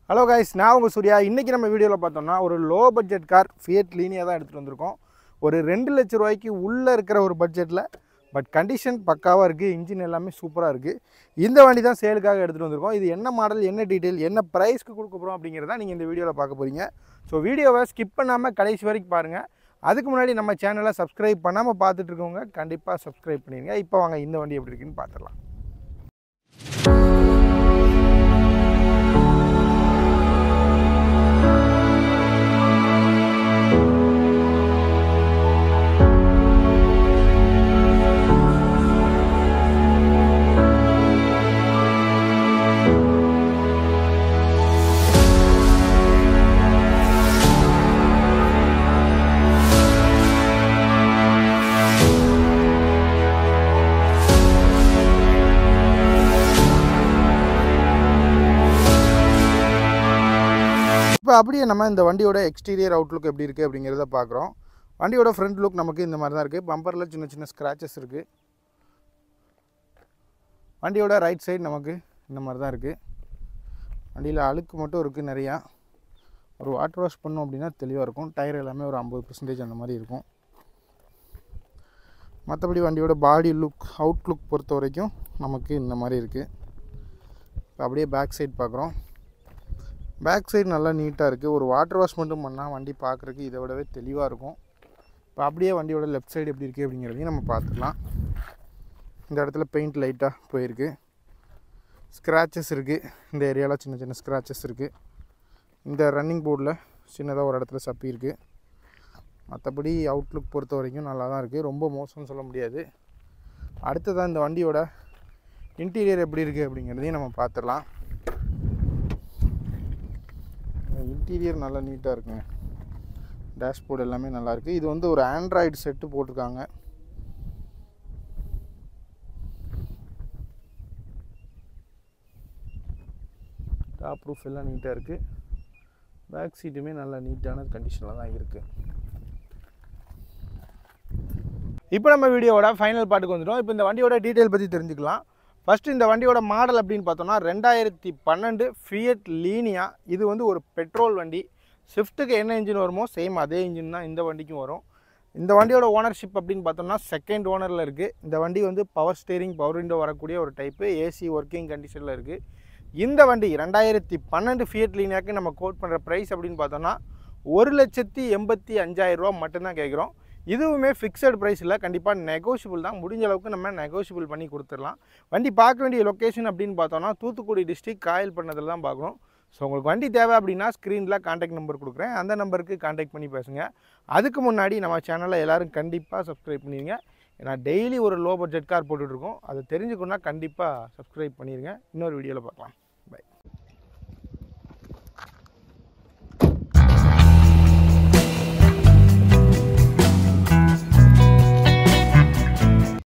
Hello guys, நான் உங்கள் சூர்யா. இன்றைக்கி நம்ம வீடியோவில் பார்த்தோம்னா ஒரு low budget car Fiat Linea தான் எடுத்துகிட்டு வந்திருக்கோம். ஒரு 2 லட்ச ரூபாய்க்கு உள்ளே இருக்கிற ஒரு பட்ஜெட்டில், பட் கண்டிஷன் பக்காவாக இருக்குது. இன்ஜின் எல்லாமே சூப்பராக இருக்குது. இந்த வண்டி தான் சேலுக்காக எடுத்துகிட்டு வந்திருக்கோம். இது என்ன மாடல், என்ன டீட்டெயில், என்ன ப்ரைஸ்க்கு கொடுக்க போகிறோம் அப்படிங்கிறத நீங்கள் இந்த வீடியோவில் பார்க்க போகிறீங்க. ஸோ வீடியோவை ஸ்கிப் பண்ணாமல் கடைசி வரைக்கும் பாருங்கள். அதுக்கு முன்னாடி நம்ம சேனலை சப்ஸ்கிரைப் பண்ணாமல் பார்த்துட்டு இருக்கவங்க கண்டிப்பாக சப்ஸ்கிரைப் பண்ணிடுங்க. இப்போ வாங்க இந்த வண்டி எப்படி இருக்குன்னு பார்த்துடலாம். இப்போ அப்படியே நம்ம இந்த வண்டியோட எக்ஸ்டீரியர் அவுட்லுக் எப்படி இருக்குது அப்படிங்கிறத பார்க்குறோம். வண்டியோட ஃப்ரண்ட் லுக் நமக்கு இந்த மாதிரி தான் இருக்குது. பம்பரில் சின்ன சின்ன ஸ்க்ராச்சஸ் இருக்குது. வண்டியோட ரைட் சைடு நமக்கு இந்த மாதிரி தான் இருக்குது. வண்டியில் அழுக்கு மட்டும் இருக்குது நிறையா. ஒரு வாட்டர் வாஷ் பண்ணோம் அப்படின்னா தெளிவாக இருக்கும். டயர் எல்லாமே ஒரு 50% அந்த மாதிரி இருக்கும். மற்றபடி வண்டியோட பாடி லுக், அவுட்லுக் பொறுத்த வரைக்கும் நமக்கு இந்த மாதிரி இருக்குது. இப்போ அப்படியே பேக் சைடு பார்க்குறோம். பேக் சைடு நல்லா நீட்டாக இருக்குது. ஒரு வாட்டர் வாஷ் மட்டும் பண்ணால் வண்டி பார்க்குறதுக்கு இதை விடவே தெளிவாக இருக்கும். இப்போ அப்படியே வண்டியோட லெஃப்ட் சைடு எப்படி இருக்குது அப்படிங்கிறதையும் நம்ம பார்த்துக்கலாம். இந்த இடத்துல பெயிண்ட் லைட்டாக போயிருக்கு. ஸ்க்ராச்சஸ் இருக்குது. இந்த ஏரியாவில் சின்ன சின்ன ஸ்க்ராச்சஸ் இருக்குது. இந்த ரன்னிங் போர்டில் சின்னதாக ஒரு இடத்துல சப்பி இருக்குது. மற்றபடி அவுட்லுக் பொறுத்த வரைக்கும் நல்லா தான் இருக்குது. ரொம்ப மோசம்னு சொல்ல முடியாது. அடுத்ததான் இந்த வண்டியோட இன்டீரியர் எப்படி இருக்குது அப்படிங்கிறதையும் நம்ம பார்த்துடலாம். இன்டீரியர் நல்லா நீட்டாக இருக்குங்க. டேஷ்போர்டு எல்லாமே நல்லாயிருக்கு. இது வந்து ஒரு ஆண்ட்ராய்டு செட்டு போட்டிருக்காங்க. டாப் ரூஃப் எல்லாம் நீட்டாக இருக்குது. பேக் சீட்டுமே நல்லா நீட்டான கண்டிஷனில் தான் இருக்குது. இப்போ நம்ம வீடியோவோட ஃபைனல் பார்ட்டுக்கு வந்துட்டோம். இப்போ இந்த வண்டியோட டீட்டெயில் பற்றி தெரிஞ்சுக்கலாம். ஃபஸ்ட்டு இந்த வண்டியோட மாடல் அப்படின்னு பார்த்தோம்னா 2012 ஃபியட் லீனியா. இது வந்து ஒரு பெட்ரோல் வண்டி. ஸ்விஃப்ட்டுக்கு என்ன இன்ஜின் வருமோ சேம் அதே இன்ஜின் தான் இந்த வண்டிக்கும் வரும். இந்த வண்டியோட ஓனர்ஷிப் அப்படின்னு பார்த்தோம்னா செகண்ட் ஓனரில் இருக்குது. இந்த வண்டி வந்து பவர் ஸ்டீரிங், பவர் விண்டோ வரக்கூடிய ஒரு டைப்பு. ஏசி ஒர்க்கிங் கண்டிஷனில் இருக்குது. இந்த வண்டி 2012 ஃபியட் லீனியாவுக்கு நம்ம கோட் பண்ணுற ப்ரைஸ் அப்படின்னு பார்த்தோம்னா 1,85,000 ரூபா மட்டும்தான் கேட்குறோம். இதுவுமே ஃபிக்ஸட் ப்ரைஸ் இல்லை, கண்டிப்பாக நெகோஷியபிள் தான். முடிஞ்ச அளவுக்கு நம்ம நெகோஷியபிள் பண்ணி கொடுத்துடலாம். வண்டி பார்க்க வேண்டிய லொக்கேஷன் அப்படின்னு பார்த்தோம்னா தூத்துக்குடி டிஸ்ட்ரிக்ட் காயல்பட்டினத்தில் தான் பார்க்கணும். ஸோ உங்களுக்கு வண்டி தேவை அப்படின்னா ஸ்க்ரீனில் கான்டாக்ட் நம்பர் கொடுக்குறேன். அந்த நம்பருக்கு கான்டாக்ட் பண்ணி பேசுங்க. அதுக்கு முன்னாடி நம்ம சேனலில் எல்லோரும் கண்டிப்பாக சப்ஸ்கிரைப் பண்ணிடுங்க. ஏன்னா டெய்லி ஒரு லோ பட்ஜெட் கார் போட்டுட்ருக்கோம். அதை தெரிஞ்சுக்கணுன்னா கண்டிப்பாக சப்ஸ்கிரைப் பண்ணிடுங்க. இன்னொரு வீடியோவில் பார்க்கலாம்.